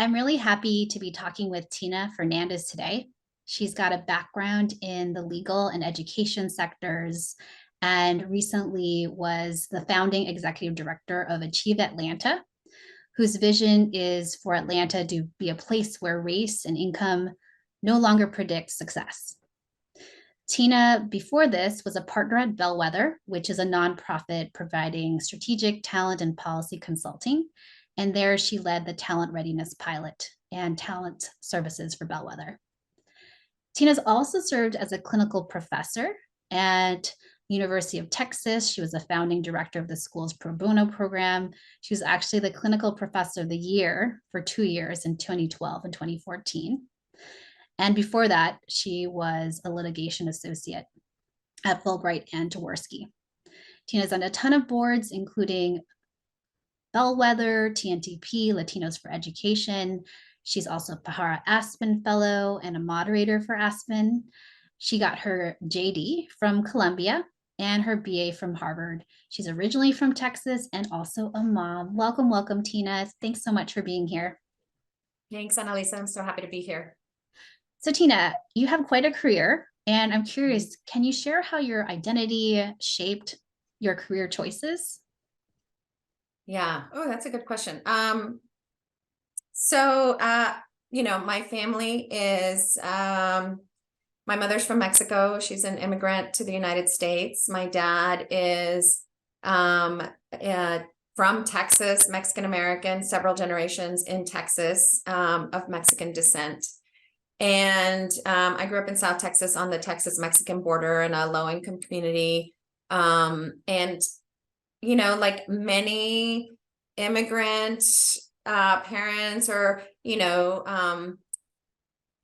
I'm really happy to be talking with Tina Fernandez today. She's got a background in the legal and education sectors and recently was the founding executive director of Achieve Atlanta, whose vision is for Atlanta to be a place where race and income no longer predict success. Tina, before this, was a partner at Bellwether, which is a nonprofit providing strategic talent and policy consulting. And there she led the talent readiness pilot and talent services for Bellwether. Tina's also served as a clinical professor at University of Texas. She was the founding director of the school's pro bono program. She was actually the clinical professor of the year for 2 years in 2012 and 2014. And before that, she was a litigation associate at Fulbright and Jaworski. Tina's on a ton of boards, including Bellwether, TNTP, Latinos for Education. She's also a Pahara Aspen Fellow and a moderator for Aspen. She got her JD from Columbia and her BA from Harvard. She's originally from Texas and also a mom. Welcome, welcome, Tina. Thanks so much for being here. Thanks, Analiza. I'm so happy to be here. So Tina, you have quite a career, and I'm curious, can you share how your identity shaped your career choices? Yeah. Oh, that's a good question. My family is, my mother's from Mexico. She's an immigrant to the United States. My dad is from Texas, Mexican-American, several generations in Texas of Mexican descent. And I grew up in South Texas on the Texas-Mexican border in a low-income community. Like many immigrant parents or,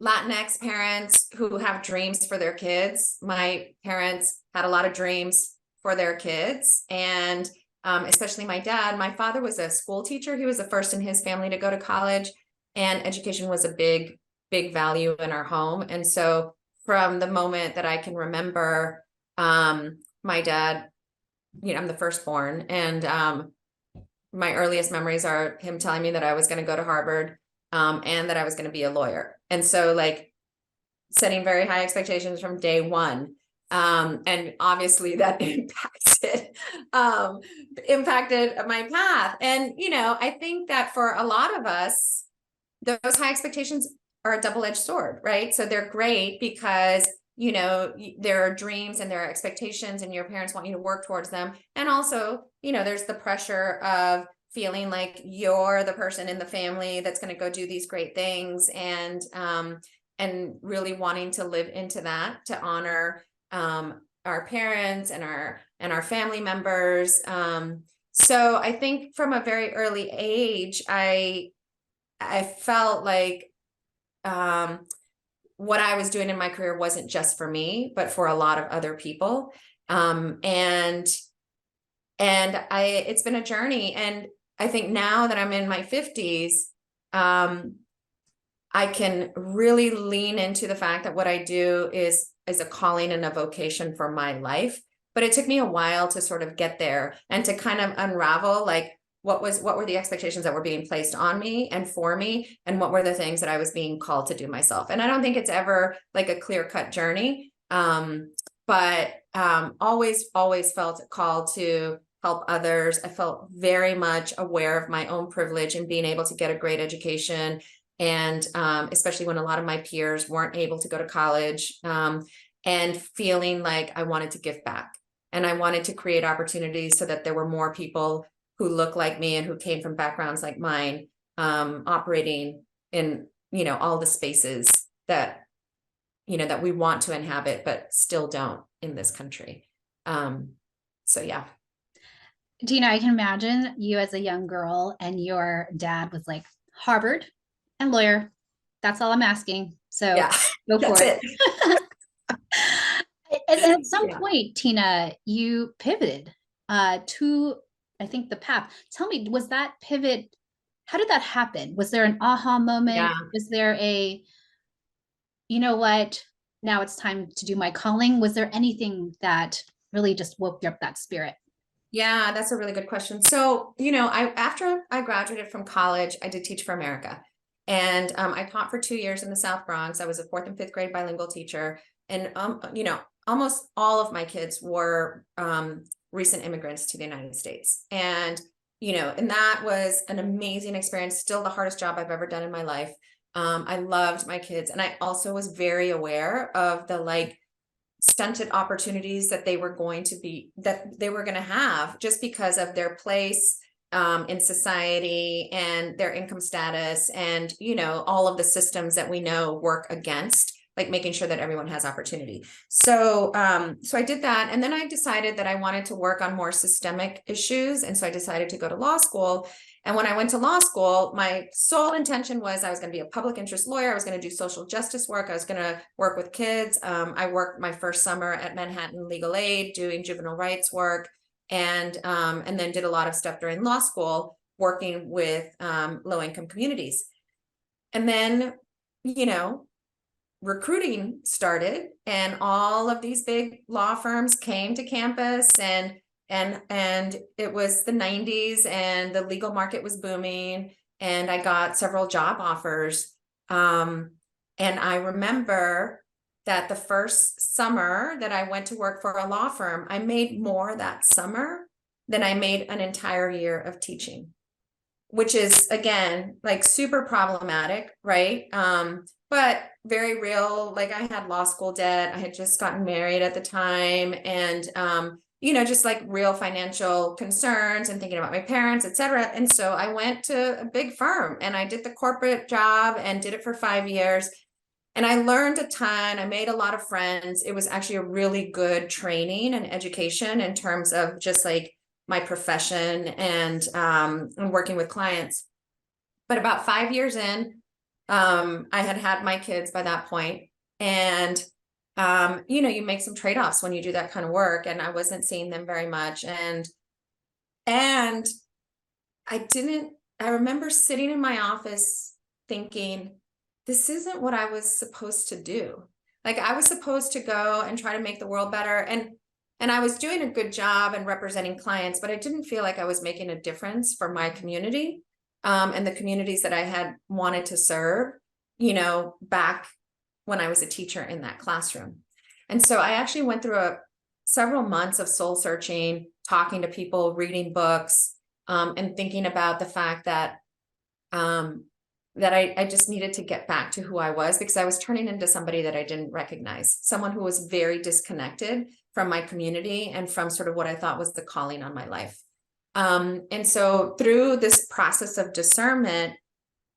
Latinx parents who have dreams for their kids, my parents had a lot of dreams for their kids. And especially my dad, my father was a school teacher. He was the first in his family to go to college, and education was a big value in our home. And so from the moment that I can remember, my dad, I'm the firstborn, and my earliest memories are him telling me that I was going to go to Harvard and that I was going to be a lawyer. And so like setting very high expectations from day one. And obviously that impacted my path. And, I think that for a lot of us, those high expectations are a double-edged sword, right? So they're great because, there are dreams and there are expectations and your parents want you to work towards them. And also, there's the pressure of feeling like you're the person in the family that's going to go do these great things, and really wanting to live into that, to honor our parents and our family members. So I think from a very early age, I felt like what I was doing in my career wasn't just for me, but for a lot of other people. It's been a journey. And I think now that I'm in my 50s, I can really lean into the fact that what I do is a calling and a vocation for my life. But it took me a while to sort of get there and to kind of unravel, like, what were the expectations that were being placed on me and for me, and what were the things that I was being called to do myself. And I don't think it's ever like a clear-cut journey, but always felt called to help others. I felt very much aware of my own privilege in being able to get a great education, and especially when a lot of my peers weren't able to go to college, and feeling like I wanted to give back, and I wanted to create opportunities so that there were more people who look like me and who came from backgrounds like mine, operating in, all the spaces that, that we want to inhabit, but still don't in this country. So yeah. Tina, I can imagine you as a young girl and your dad was like, Harvard and lawyer. That's all I'm asking. So yeah, go for it. And at some point, Tina, you pivoted to, I think, the path. Tell me, was that pivot, how did that happen? Was there an aha moment? Yeah. Was there you know what, now it's time to do my calling? Was there anything that really just woke up that spirit? Yeah, that's a really good question. So, after I graduated from college, I did Teach for America. And I taught for 2 years in the South Bronx. I was a fourth and fifth grade bilingual teacher. And, almost all of my kids were recent immigrants to the United States. And that was an amazing experience, still the hardest job I've ever done in my life. I loved my kids. And I also was very aware of the stunted opportunities that they were going to have just because of their place in society and their income status and all of the systems that we know work against making sure that everyone has opportunity. So I did that, and then I decided that I wanted to work on more systemic issues, and so I decided to go to law school. And when I went to law school, my sole intention was I was going to be a public interest lawyer. I was going to do social justice work. I was going to work with kids. I worked my first summer at Manhattan Legal Aid doing juvenile rights work, and then did a lot of stuff during law school working with low-income communities. And then, recruiting started, and all of these big law firms came to campus, and it was the 90s and the legal market was booming, and I got several job offers. And I remember that the first summer that I went to work for a law firm, I made more that summer than I made an entire year of teaching, which is, again, super problematic, right? But very real. I had law school debt. I had just gotten married at the time, and just real financial concerns and thinking about my parents, etc. And so I went to a big firm and I did the corporate job and did it for 5 years. And I learned a ton. I made a lot of friends. It was actually a really good training and education in terms of just my profession and working with clients. But about 5 years in, I had my kids by that point, and you make some trade-offs when you do that kind of work, and I wasn't seeing them very much, and I remember sitting in my office thinking, this isn't what I was supposed to do. I was supposed to go and try to make the world better, and I was doing a good job and representing clients, but I didn't feel like I was making a difference for my community. And the communities that I had wanted to serve, back when I was a teacher in that classroom. And so I actually went through several months of soul searching, talking to people, reading books, and thinking about the fact that I just needed to get back to who I was, because I was turning into somebody that I didn't recognize, someone who was very disconnected from my community and from sort of what I thought was the calling on my life. And so through this process of discernment,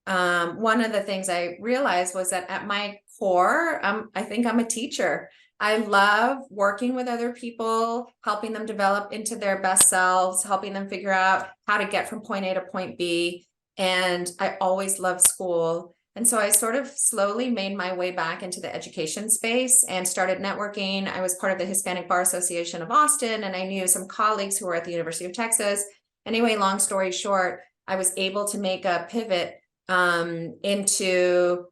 one of the things I realized was that at my core, I think I'm a teacher. I love working with other people, helping them develop into their best selves, helping them figure out how to get from point A to point B. And I always loved school. And so I sort of slowly made my way back into the education space and started networking. I was part of the Hispanic Bar Association of Austin, and I knew some colleagues who were at the University of Texas. Anyway, long story short, I was able to make a pivot into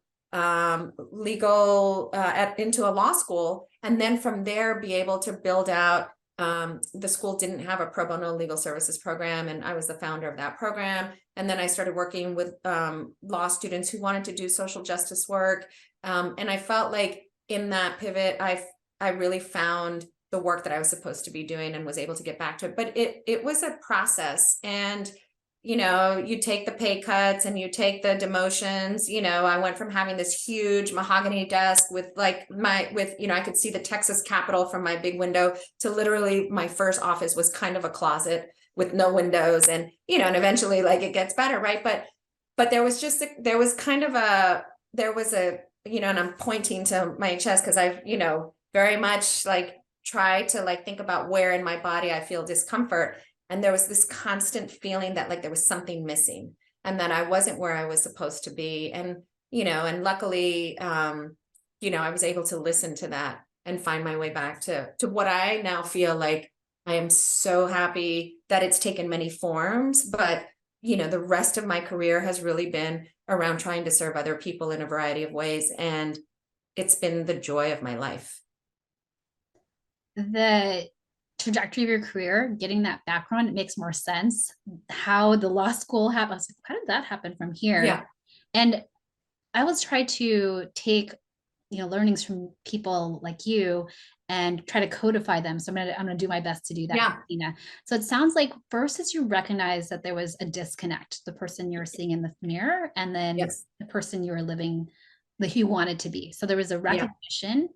legal, into a law school. And then from there, be able to build out, the school didn't have a pro bono legal services program, and I was the founder of that program. And then I started working with law students who wanted to do social justice work. And I felt like in that pivot, I really found the work that I was supposed to be doing and was able to get back to it. But it was a process, and you take the pay cuts and you take the demotions. I went from having this huge mahogany desk with I could see the Texas Capitol from my big window, to literally my first office was kind of a closet with no windows, and and eventually it gets better, right? But there was and I'm pointing to my chest because I've very much try to think about where in my body I feel discomfort. And there was this constant feeling that there was something missing, and that I wasn't where I was supposed to be. And, and luckily, I was able to listen to that and find my way back to what I now feel like. I am so happy that it's taken many forms, but, the rest of my career has really been around trying to serve other people in a variety of ways. And it's been the joy of my life. The trajectory of your career, getting that background, it makes more sense. How the law school happened, I was like, how did that happen from here? Yeah. And I always try to take, learnings from people like you and try to codify them. So I'm gonna do my best to do that, Yeah. Christina. So it sounds like first is you recognize that there was a disconnect, the person you were seeing in the mirror, and then Yes. the person you were living, that you wanted to be. So there was a Yeah. recognition,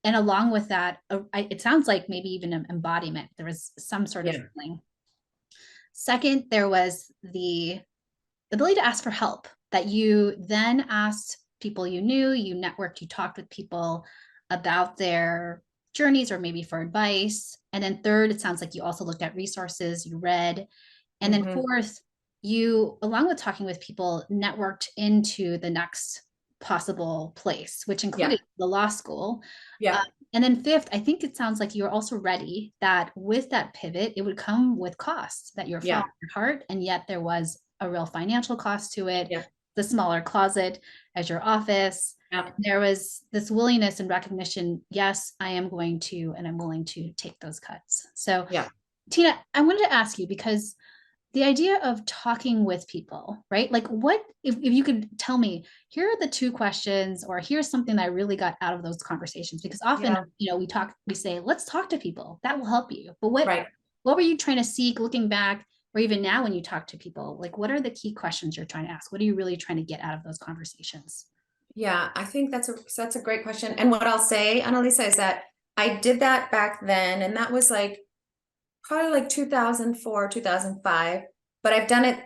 and along with that, it sounds like maybe even an embodiment. There was some sort of Yeah. feeling. Second, there was the ability to ask for help, that you then asked people you knew, you networked, you talked with people about their journeys or maybe for advice. And then third, it sounds like you also looked at resources, you read. And then Hmm. fourth, you, along with talking with people, networked into the next possible place, which Yeah. included the law school. Uh, Yeah. and then fifth, I think it sounds like you're also ready that with that pivot, it would come with costs, that you're Yeah. following your heart, and yet there was a real financial cost to it. Yeah. The smaller closet as your office. Yeah. There was this willingness and recognition. Yes, I am going to, and I'm willing to take those cuts. So, Yeah. Tina, I wanted to ask you, because the idea of talking with people, right? Like, what if you could tell me, here are the two questions, or here's something that I really got out of those conversations? Because often, Yeah. we say, let's talk to people. That will help you. But what Right. what were you trying to seek looking back, or even now when you talk to people? Like, what are the key questions you're trying to ask? What are you really trying to get out of those conversations? Yeah, I think that's a great question. And what I'll say, Annalisa, is that I did that back then, and that was like probably like 2004, 2005. But I've done it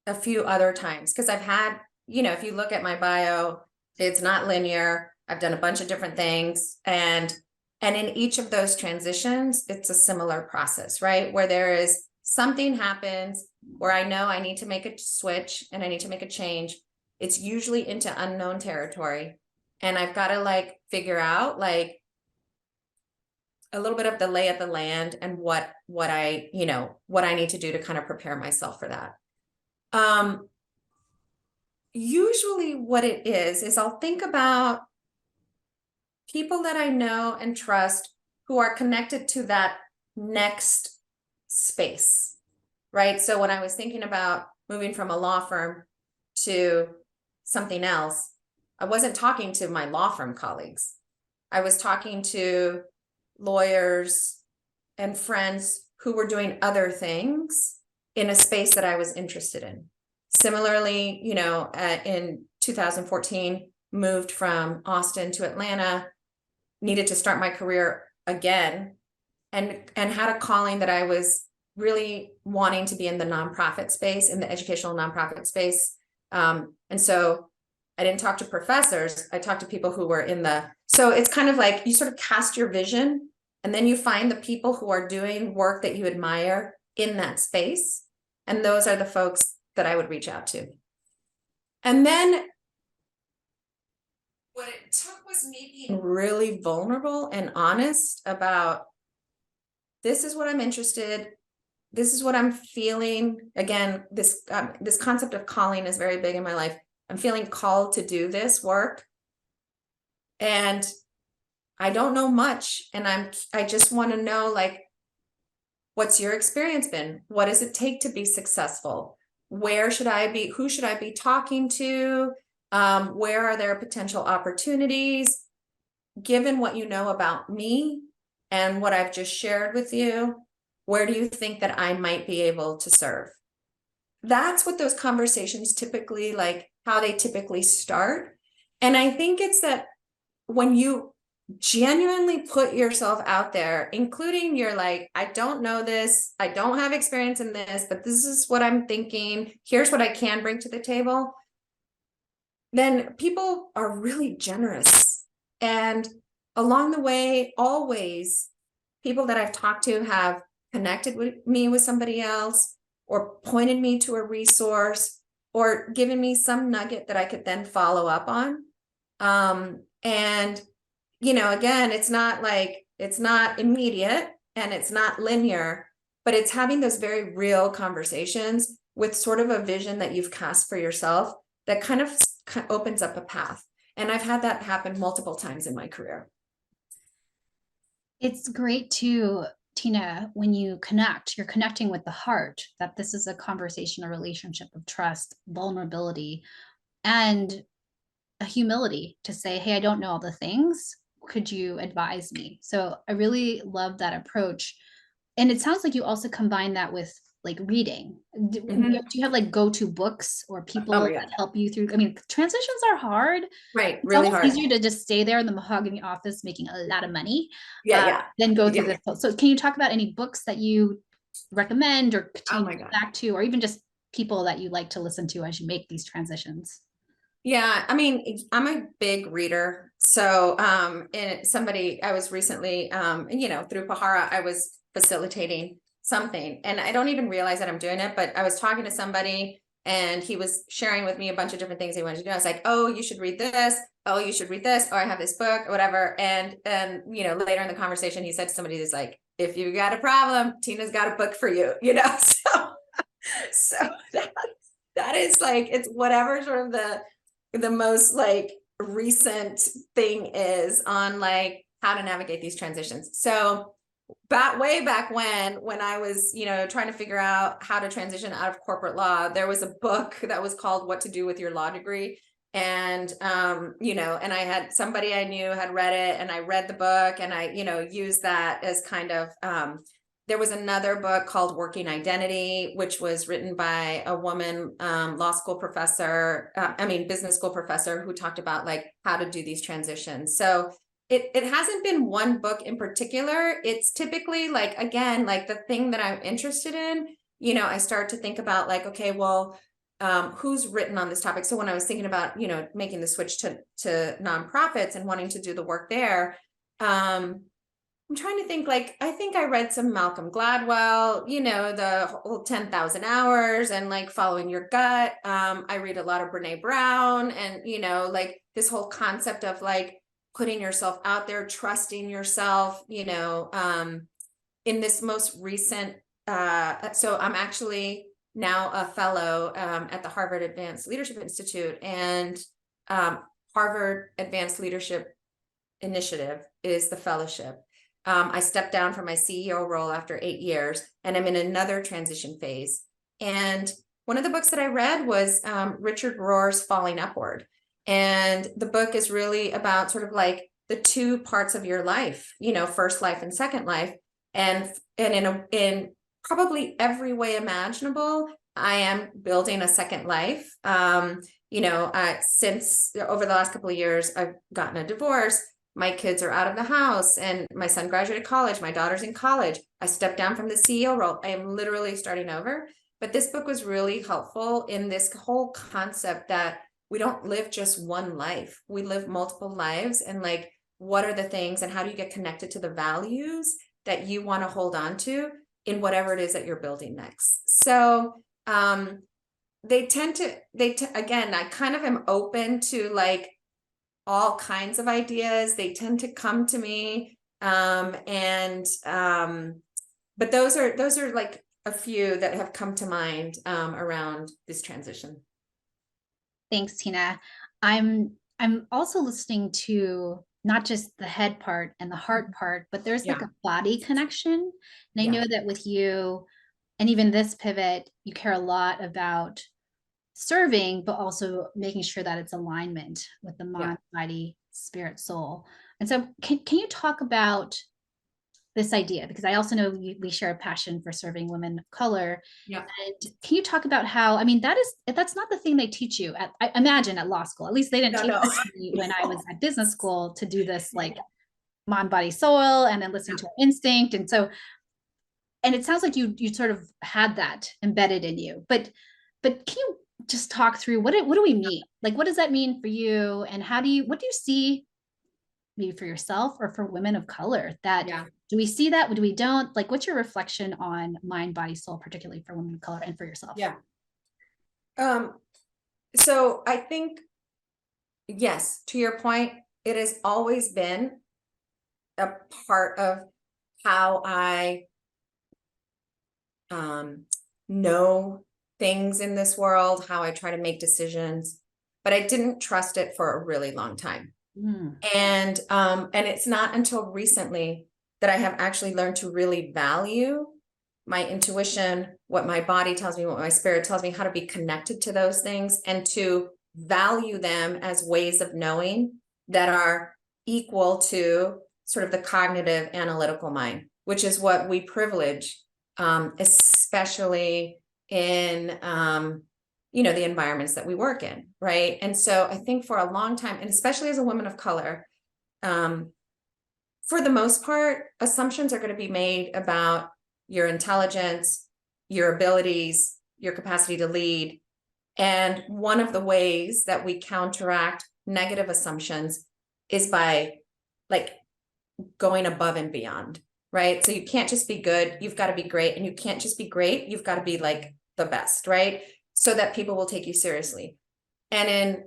a few other times because I've had, if you look at my bio, it's not linear. I've done a bunch of different things, and in each of those transitions, it's a similar process, right? Where there is something happens where I know I need to make a switch and I need to make a change. It's usually into unknown territory, and I've got to like figure out like a little bit of the lay of the land and what I need to do to kind of prepare myself for that. Usually what it is I'll think about people that I know and trust who are connected to that next space, right? So when I was thinking about moving from a law firm to something else, I wasn't talking to my law firm colleagues. I was talking to lawyers and friends who were doing other things in a space that I was interested in. Similarly, in 2014, moved from Austin to Atlanta, needed to start my career again, and had a calling that I was really wanting to be in the nonprofit space, in the educational nonprofit space. And so I didn't talk to professors. I talked to people who were so it's kind of like you sort of cast your vision, and then you find the people who are doing work that you admire in that space. And those are the folks that I would reach out to. And then what it took was me being really vulnerable and honest about, this is what I'm interested. This is what I'm feeling. Again, this concept of calling is very big in my life. I'm feeling called to do this work, and I don't know much, and I just want to know, like, what's your experience been? What does it take to be successful? Where should I be? Who should I be talking to? Where are there potential opportunities? Given what you know about me and what I've just shared with you, where do you think that I might be able to serve? That's what those conversations typically, like how they typically start. And I think it's that when you genuinely put yourself out there, including you're like, I don't know this, I don't have experience in this, but this is what I'm thinking, here's what I can bring to the table, then people are really generous. And along the way, always, people that I've talked to have connected with me with somebody else, or pointed me to a resource, or given me some nugget that I could then follow up on. And again, it's not immediate and it's not linear, but it's having those very real conversations with sort of a vision that you've cast for yourself that kind of opens up a path. And I've had that happen multiple times in my career. It's great too, Tina, when you connect, you're connecting with the heart, that this is a conversation, a relationship of trust, vulnerability, and a humility to say, hey, I don't know all the things. Could you advise me? So I really love that approach. And it sounds like you also combine that with like reading. Do you have like go-to books or Oh people my God. that help you through? I mean, transitions are hard. Right. It's Really almost hard. easier to just stay there in the mahogany office making a lot of money Yeah. Yeah. than go through Yeah. this. So can you talk about any books that you recommend or Oh continue to my go God. back to, or even just people that you like to listen to as you make these transitions? Yeah, I mean, I'm a big reader. So, and somebody I was recently, through Pahara, I was facilitating something and I don't even realize that I'm doing it, but I was talking to somebody and he was sharing with me a bunch of different things he wanted to do. I was like, oh, you should read this. Oh, you should read this. Oh, I have this book or whatever. And later in the conversation, he said to somebody who's like, if you got a problem, Tina's got a book for you, so that is like, it's whatever sort of the most like recent thing is on like how to navigate these transitions. So way back when I was, trying to figure out how to transition out of corporate law, there was a book that was called What to Do with Your Law Degree. And, and I had somebody I knew had read it and I read the book and I, used that as kind of, there was another book called Working Identity, which was written by a woman, business school professor who talked about like how to do these transitions. So it hasn't been one book in particular. It's typically like, again, like the thing that I'm interested in, I start to think about like, okay, well, who's written on this topic? So when I was thinking about, making the switch to nonprofits and wanting to do the work there, I'm trying to think, like, I think I read some Malcolm Gladwell, the whole 10,000 hours and like following your gut. I read a lot of Brene Brown and, like this whole concept of like putting yourself out there, trusting yourself, in this most recent, so I'm actually now a fellow at the Harvard Advanced Leadership Institute, and Harvard Advanced Leadership Initiative is the fellowship. I stepped down from my CEO role after 8 years, and I'm in another transition phase. And one of the books that I read was Richard Rohr's Falling Upward. And the book is really about sort of like the two parts of your life, first life and second life. And in probably every way imaginable, I am building a second life. Since over the last couple of years, I've gotten a divorce. My kids are out of the house and my son graduated college. My daughter's in college. I stepped down from the CEO role. I am literally starting over. But this book was really helpful in this whole concept that we don't live just one life. We live multiple lives. And like, what are the things and how do you get connected to the values that you want to hold on to in whatever it is that you're building next? So again, I kind of am open to like all kinds of ideas. They tend to come to me. But those are like a few that have come to mind around this transition. Thanks, Tina. I'm also listening to not just the head part and the heart part, but there's like Yeah. a body connection. And I Yeah. know that with you and even this pivot, you care a lot about serving, but also making sure that it's alignment with the Yeah. mind, body, spirit, soul. And so can you talk about this idea? Because I also know we share a passion for serving women of color. Yeah. And can you talk about how, I mean, that's not the thing they teach you at, I imagine at law school. At least they didn't No, teach no. this to me when I was at business school to do this like mind, body, soul, and then listening to our instinct. And so, and it sounds like you sort of had that embedded in you. But can you just talk through what do we mean? Like what does that mean for you? And what do you see maybe for yourself or for women of color that Yeah. do we see that? Do we don't? Like what's your reflection on mind, body, soul, particularly for women of color and for yourself? Yeah. So I think, yes, to your point, it has always been a part of how I know things in this world, how I try to make decisions, but I didn't trust it for a really long time. Mm. And it's not until recently that I have actually learned to really value my intuition, what my body tells me, what my spirit tells me, how to be connected to those things, and to value them as ways of knowing that are equal to sort of the cognitive analytical mind, which is what we privilege, especially in, the environments that we work in, right? And so I think for a long time, and especially as a woman of color, for the most part, assumptions are going to be made about your intelligence, your abilities, your capacity to lead. And one of the ways that we counteract negative assumptions is by like going above and beyond, right? So you can't just be good, you've got to be great. And you can't just be great, you've got to be like the best, right? So that people will take you seriously. And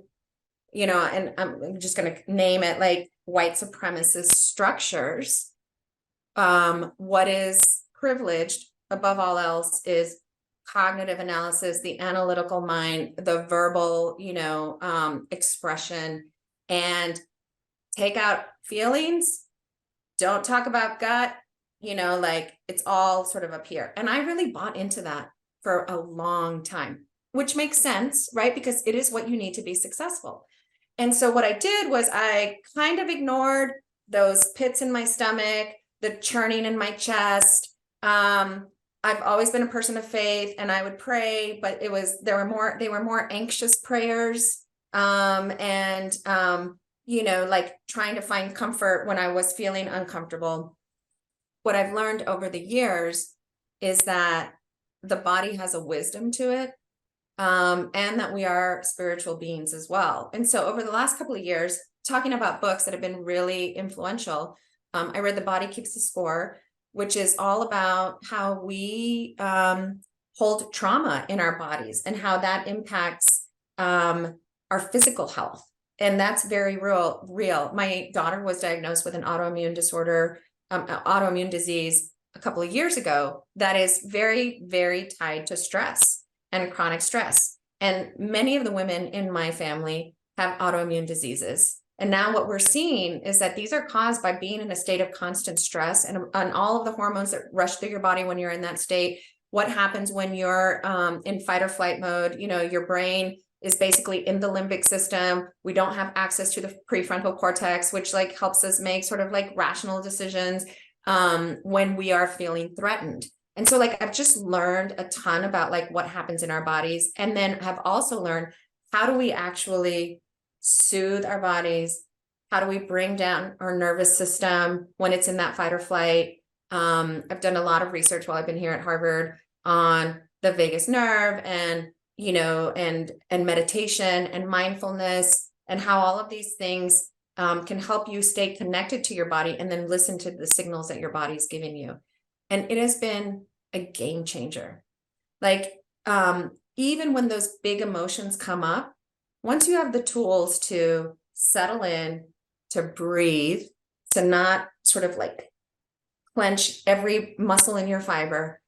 and I'm just going to name it, like white supremacist structures, what is privileged above all else is cognitive analysis, the analytical mind, the verbal, expression, and take out feelings. Don't talk about gut, like it's all sort of up here. And I really bought into that for a long time, which makes sense, right? Because it is what you need to be successful. And so what I did was I kind of ignored those pits in my stomach, the churning in my chest. I've always been a person of faith, and I would pray, but they were more anxious prayers. Like trying to find comfort when I was feeling uncomfortable. What I've learned over the years is that the body has a wisdom to it, and that we are spiritual beings as well. And so over the last couple of years, talking about books that have been really influential, I read The Body Keeps the Score, which is all about how we hold trauma in our bodies and how that impacts our physical health. And that's very real. My daughter was diagnosed with an autoimmune disorder, autoimmune disease a couple of years ago that is very, very tied to stress and chronic stress. And many of the women in my family have autoimmune diseases. And now what we're seeing is that these are caused by being in a state of constant stress and all of the hormones that rush through your body when you're in that state. What happens when you're in fight or flight mode? Your brain is basically in the limbic system. We don't have access to the prefrontal cortex, which like helps us make sort of like rational decisions when we are feeling threatened. And so like I've just learned a ton about like what happens in our bodies, and then have also learned how do we actually soothe our bodies? How do we bring down our nervous system when it's in that fight or flight? I've done a lot of research while I've been here at Harvard on the vagus nerve and meditation and mindfulness, and how all of these things can help you stay connected to your body and then listen to the signals that your body's giving you. And it has been a game changer. Like, even when those big emotions come up, once you have the tools to settle in, to breathe, to not sort of like clench every muscle in your fiber,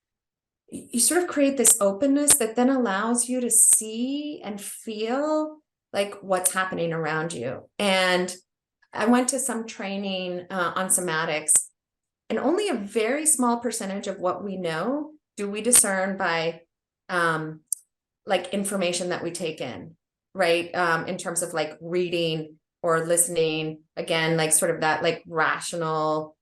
you sort of create this openness that then allows you to see and feel like what's happening around you. And I went to some training on somatics, and only a very small percentage of what we know do we discern by like information that we take in, right? In terms of like reading or listening, again, like sort of that like rational,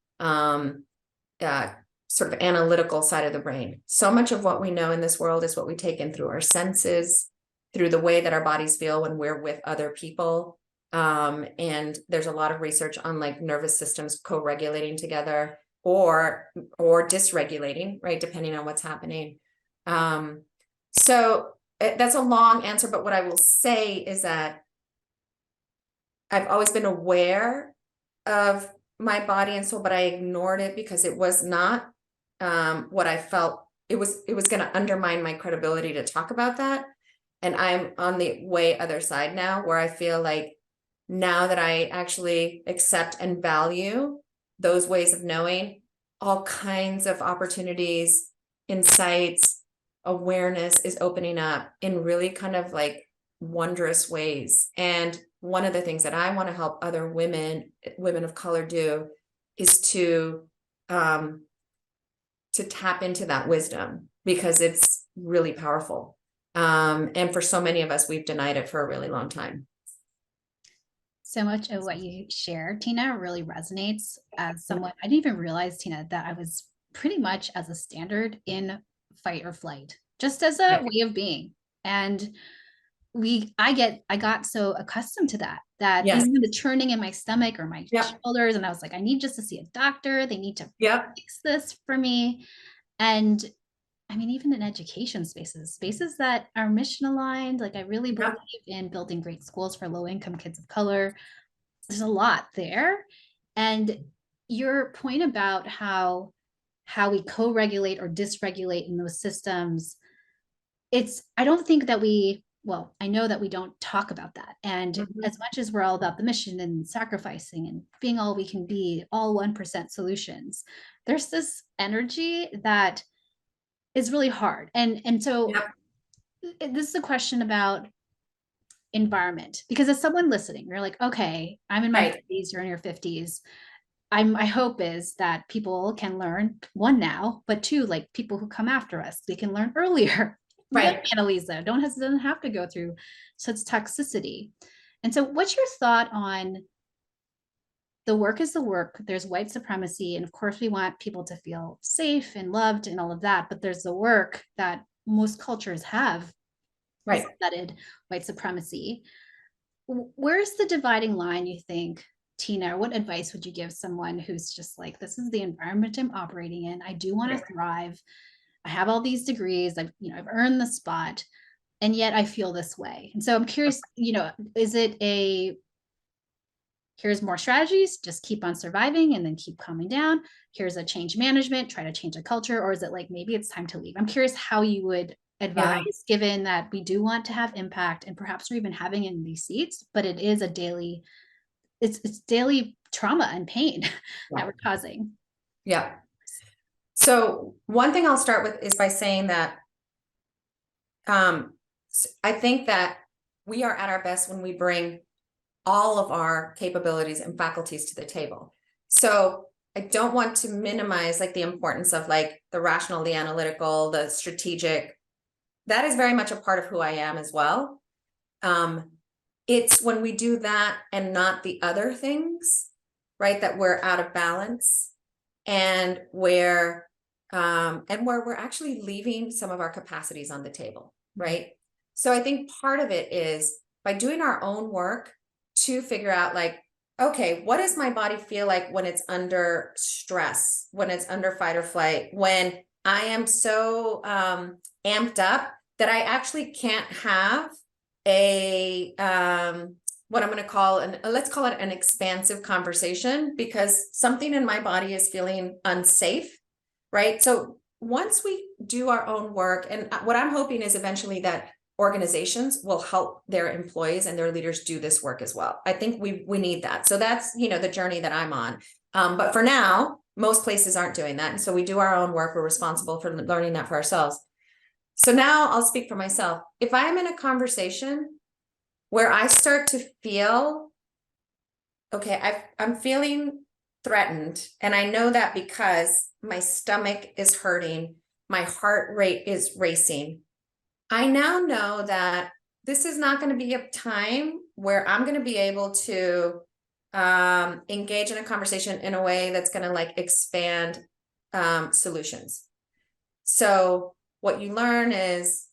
sort of analytical side of the brain. So much of what we know in this world is what we take in through our senses, through the way that our bodies feel when we're with other people. And there's a lot of research on like nervous systems co-regulating together or dysregulating, right? Depending on what's happening. So that's a long answer, but what I will say is that I've always been aware of my body and soul, but I ignored it because it was not what I felt. It was going to undermine my credibility to talk about that. And I'm on the way other side now, where I feel like now that I actually accept and value those ways of knowing, all kinds of opportunities, insights, awareness is opening up in really kind of like wondrous ways. And one of the things that I want to help other women of color do is to tap into that wisdom, because it's really powerful. And for so many of us, we've denied it for a really long time. So much of what you shared, Tina, really resonates as someone. I didn't even realize, Tina, that I was pretty much as a standard in fight or flight, just as a Right. way of being. And I got so accustomed to that Yes. even the churning in my stomach or my Yep. shoulders, and I was like, I need just to see a doctor. They need to Yep. fix this for me. And I mean, even in education spaces that are mission aligned, like I really believe Yep. in building great schools for low income kids of color. There's a lot there. And your point about how we co-regulate or dysregulate in those systems, I don't think that I know that we don't talk about that. And Mhm. as much as we're all about the mission and sacrificing and being all we can be, all 1% solutions, there's this energy that is really hard. And so Yep. this is a question about environment, because as someone listening, you're like, okay, I'm in my Right. 50s, you're in your 50s. My hope is that people can learn, one, now, but two, like people who come after us, they can learn earlier. Like Right. Analiza, doesn't have to go through such toxicity. And so what's your thought on the work is the work? There's white supremacy, and of course we want people to feel safe and loved and all of that, but there's the work that most cultures have Right. embedded white supremacy. Where's the dividing line, you think, Tina? What advice would you give someone who's just like, this is the environment I'm operating in. I do want Right. to thrive. I have all these degrees. I've earned the spot, and yet I feel this way. And so I'm curious, is it here's more strategies, just keep on surviving and then keep calming down? Here's a change management, try to change a culture, or is it like maybe it's time to leave? I'm curious how you would Yeah. advise, given that we do want to have impact and perhaps we're even having in these seats, but it is a daily it's daily trauma and pain that Yeah. we're causing. Yeah. So one thing I'll start with is by saying that um, I think that we are at our best when we bring all of our capabilities and faculties to the table. So I don't want to minimize like the importance of like the rational, the analytical, the strategic. That is very much a part of who I am as well. It's when we do that and not the other things, right, that we're out of balance, and where we're actually leaving some of our capacities on the table, right? So I think part of it is by doing our own work to figure out like, okay, what does my body feel like when it's under stress, when it's under fight or flight, when I am so amped up that I actually can't have a what I'm going to call let's call it an expansive conversation, because something in my body is feeling unsafe, right? So once we do our own work, and what I'm hoping is eventually that organizations will help their employees and their leaders do this work as well. I think we need that. So that's, the journey that I'm on. But for now, most places aren't doing that. And so we do our own work. We're responsible for learning that for ourselves. So now I'll speak for myself. If I'm in a conversation where I start to feel, okay, I'm feeling threatened, and I know that because my stomach is hurting, my heart rate is racing, I now know that this is not going to be a time where I'm going to be able to engage in a conversation in a way that's going to like expand solutions. So what you learn is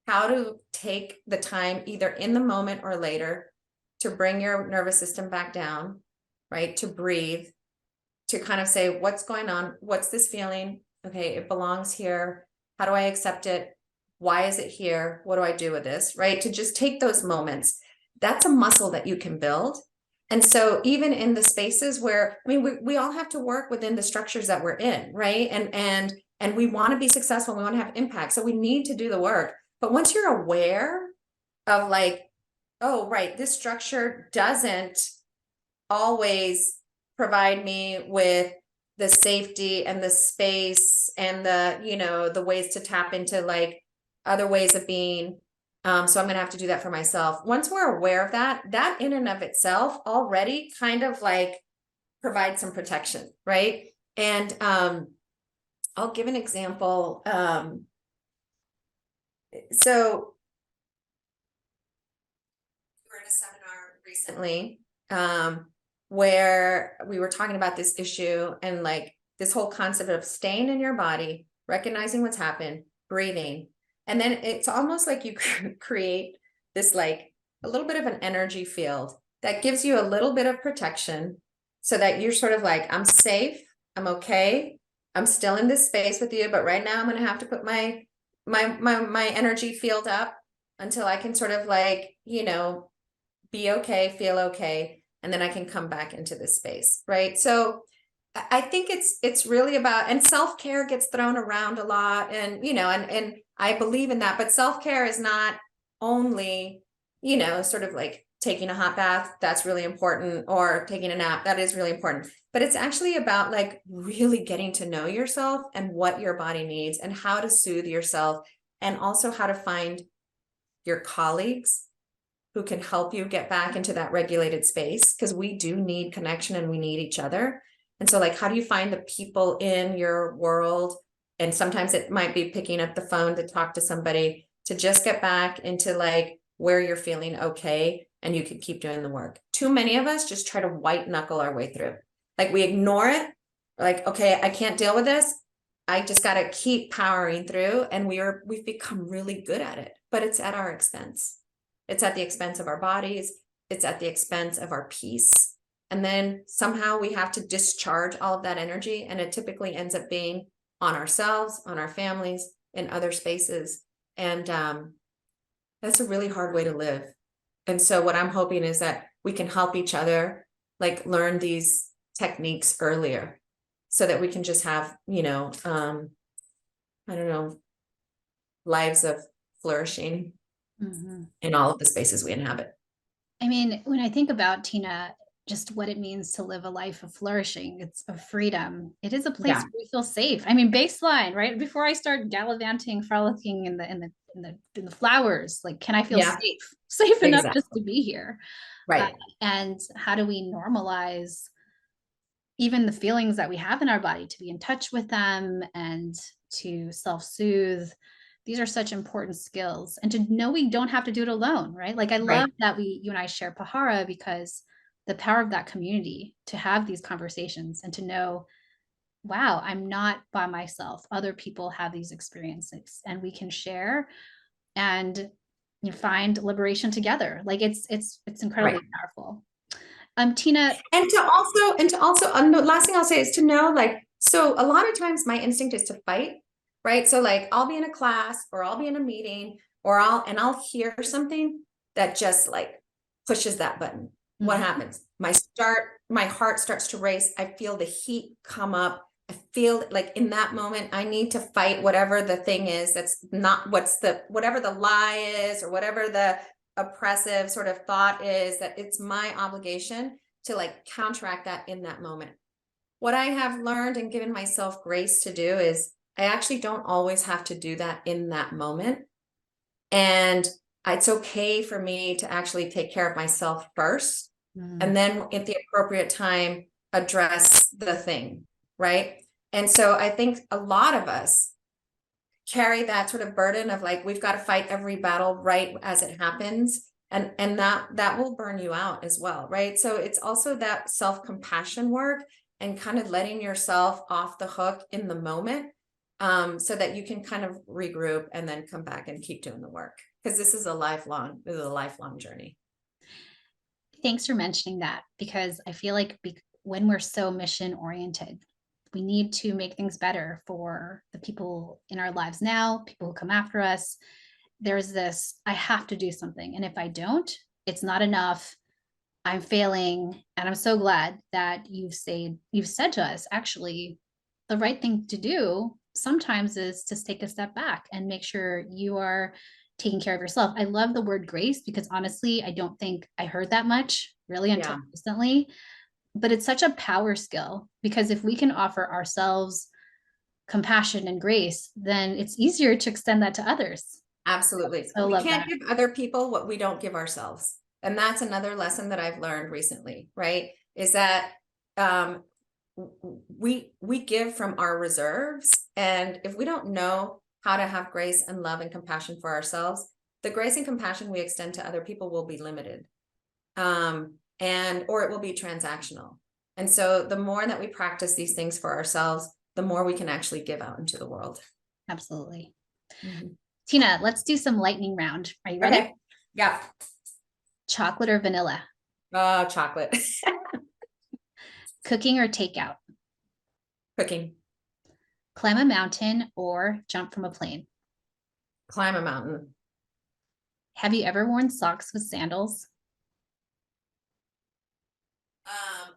how to take the time either in the moment or later to bring your nervous system back down, right? To breathe, to kind of say, what's going on? What's this feeling? Okay, it belongs here. How do I accept it? Why is it here? What do I do with this? Right? To just take those moments. That's a muscle that you can build. And so even in the spaces where, I mean, we all have to work within the structures that we're in, right? And we want to be successful, we want to have impact. So we need to do the work. But once you're aware of like, oh, right, this structure doesn't always provide me with the safety and the space and the ways to tap into like other ways of being. So I'm going to have to do that for myself. Once we're aware of that, that in and of itself already kind of like provides some protection, right? And I'll give an example. So we were in a seminar recently, where we were talking about this issue and like this whole concept of staying in your body, recognizing what's happened, breathing. And then it's almost like you create this like a little bit of an energy field that gives you a little bit of protection so that you're sort of like, I'm safe, I'm okay, I'm still in this space with you, but right now I'm going to have to put my energy field up until I can sort of like, be okay, feel okay, and then I can come back into this space, right? So I think it's really about, and self-care gets thrown around a lot, and and I believe in that, but self-care is not only, sort of like taking a hot bath, that's really important, or taking a nap, that is really important. But it's actually about like really getting to know yourself and what your body needs and how to soothe yourself, and also how to find your colleagues who can help you get back into that regulated space, because we do need connection and we need each other. And so like, how do you find the people in your world? And sometimes it might be picking up the phone to talk to somebody to just get back into like where you're feeling okay and you can keep doing the work. Too many of us just try to white knuckle our way through. Like we ignore it. Like, okay, I can't deal with this. I just got to keep powering through, and we've become really good at it, but it's at our expense. It's at the expense of our bodies. It's at the expense of our peace. And then somehow we have to discharge all of that energy. And it typically ends up being on ourselves, on our families, in other spaces. And that's a really hard way to live. And so what I'm hoping is that we can help each other, like learn these techniques earlier so that we can just have, I don't know, lives of flourishing in all of the spaces we inhabit. I mean, when I think about Tina, just what it means to live a life of flourishing, it's of freedom. It is a place Yeah. where we feel safe. I mean, baseline, right? Before I start gallivanting, frolicking in the flowers, like, can I feel Yeah, safe, safe enough just exactly. to be here? Uh, Right. and how do we normalize even the feelings that we have in our body, to be in touch with them and to self-soothe? These are such important skills, and to know we don't have to do it alone, right? Like, I love Right. that you and I share Pahara, because the power of that community to have these conversations and to know, wow, I'm not by myself. Other people have these experiences and we can share and you find liberation together. Like, it's incredibly Right. powerful. Tina. And the last thing I'll say is to know, like, so a lot of times my instinct is to fight, right? So like I'll be in a class or I'll be in a meeting or I'll hear something that just like pushes that button. What Mhm. happens? My heart starts to race. I feel the heat come up. I feel like in that moment, I need to fight whatever the thing is that's not whatever the lie is, or whatever the oppressive sort of thought is, that it's my obligation to like counteract that in that moment. What I have learned and given myself grace to do is I actually don't always have to do that in that moment. And it's okay for me to actually take care of myself first, Mm. and then at the appropriate time address the thing, right? And so I think a lot of us carry that sort of burden of like, we've got to fight every battle right as it happens, and that will burn you out as well, right? So it's also that self-compassion work and kind of letting yourself off the hook in the moment, so that you can kind of regroup and then come back and keep doing the work, because this is a lifelong journey. Thanks for mentioning that, because I feel like when we're so mission oriented, we need to make things better for the people in our lives now, people who come after us. There's this, I have to do something. And if I don't, it's not enough. I'm failing. And I'm so glad that you've said to us, actually, the right thing to do sometimes is to take a step back and make sure you are taking care of yourself. I love the word grace, because honestly, I don't think I heard that much really until Yeah, recently. But it's such a power skill, because if we can offer ourselves compassion and grace, then it's easier to extend that to others. absolutely. So I We love can't that. give other people what we don't give ourselves. And that's another lesson that I've learned recently, right? Is that um, we give from our reserves, and if we don't know how to have grace and love and compassion for ourselves, the grace and compassion we extend to other people will be limited. Or it will be transactional. And so the more that we practice these things for ourselves, the more we can actually give out into the world. Absolutely. Mm-hmm. Tina, let's do some lightning round. Are you ready? Okay. Yeah. Chocolate or vanilla? Oh, chocolate. Cooking or takeout? Cooking. Climb a mountain or jump from a plane? Climb a mountain. Have you ever worn socks with sandals?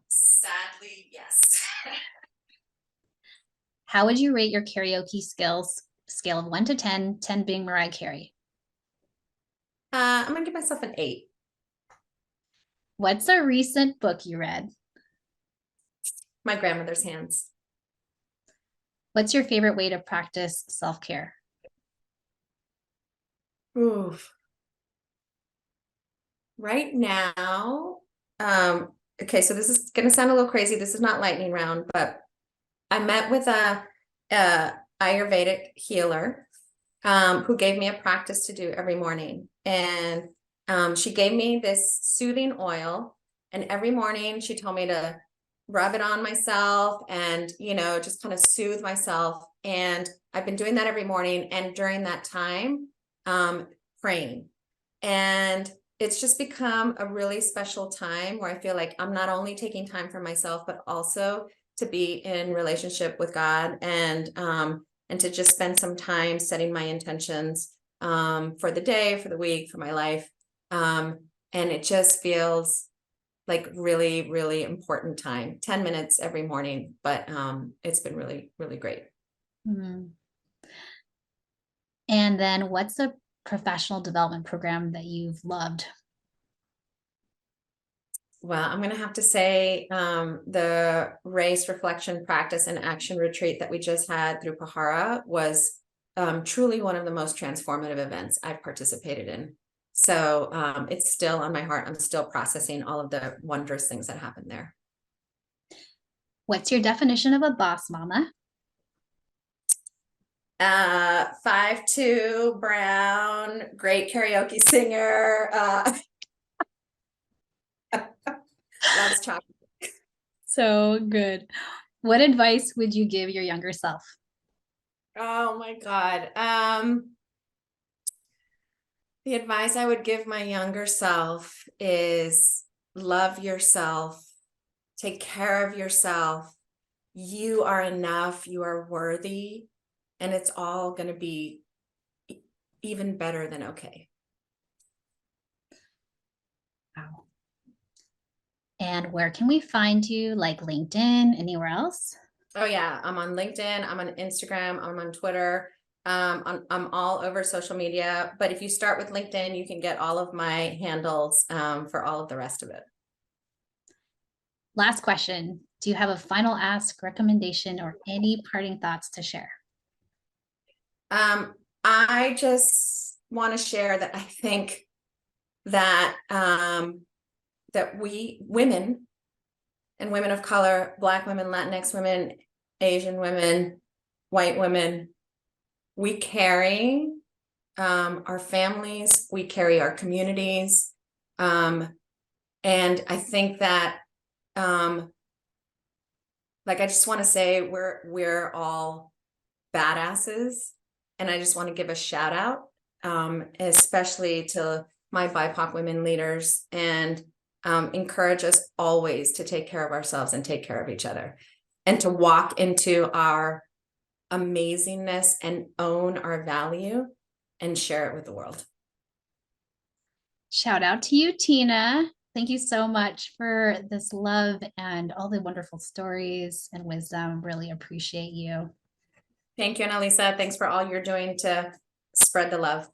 Sadly, yes. How would you rate your karaoke skills? Scale of 1 to 10, 10 being Mariah Carey. I'm gonna give myself an 8. What's a recent book you read? My grandmother's hands. What's your favorite way to practice self-care? Oof. Right now, okay, so this is gonna sound a little crazy. This is not lightning round, but I met with a Ayurvedic healer who gave me a practice to do every morning. And she gave me this soothing oil. And every morning she told me to rub it on myself and, just kind of soothe myself. And I've been doing that every morning. And during that time, praying. And it's just become a really special time where I feel like I'm not only taking time for myself, but also to be in relationship with God and to just spend some time setting my intentions for the day, for the week, for my life. And it just feels like really, really important time, 10 minutes every morning, but it's been really, really great. Mm-hmm. And then what's a professional development program that you've loved? Well, I'm going to have to say the race reflection practice and action retreat that we just had through Pahara was truly one of the most transformative events I've participated in. So it's still on my heart. I'm still processing all of the wondrous things that happened there. What's your definition of a boss mama? 5'2", brown, great karaoke singer. Loves chocolate. So good. What advice would you give your younger self? Oh my God. The advice I would give my younger self is love yourself, take care of yourself. You are enough, you are worthy, and it's all going to be even better than okay. Wow. And where can we find you? Like LinkedIn, anywhere else? Oh yeah, I'm on LinkedIn, I'm on Instagram, I'm on Twitter. I'm all over social media, but if you start with LinkedIn, you can get all of my handles for all of the rest of it. Last question. Do you have a final ask, recommendation, or any parting thoughts to share? I just want to share that I think that that we women and women of color, Black women, Latinx women, Asian women, white women, we carry our families, we carry our communities. And I think that like I just want to say we're all badasses. And I just want to give a shout out, especially to my BIPOC women leaders, and encourage us always to take care of ourselves and take care of each other, and to walk into our amazingness and own our value and share it with the world. Shout out to you, Tina. Thank you so much for this love and all the wonderful stories and wisdom. Really appreciate you. Thank you, Analiza. Thanks for all you're doing to spread the love.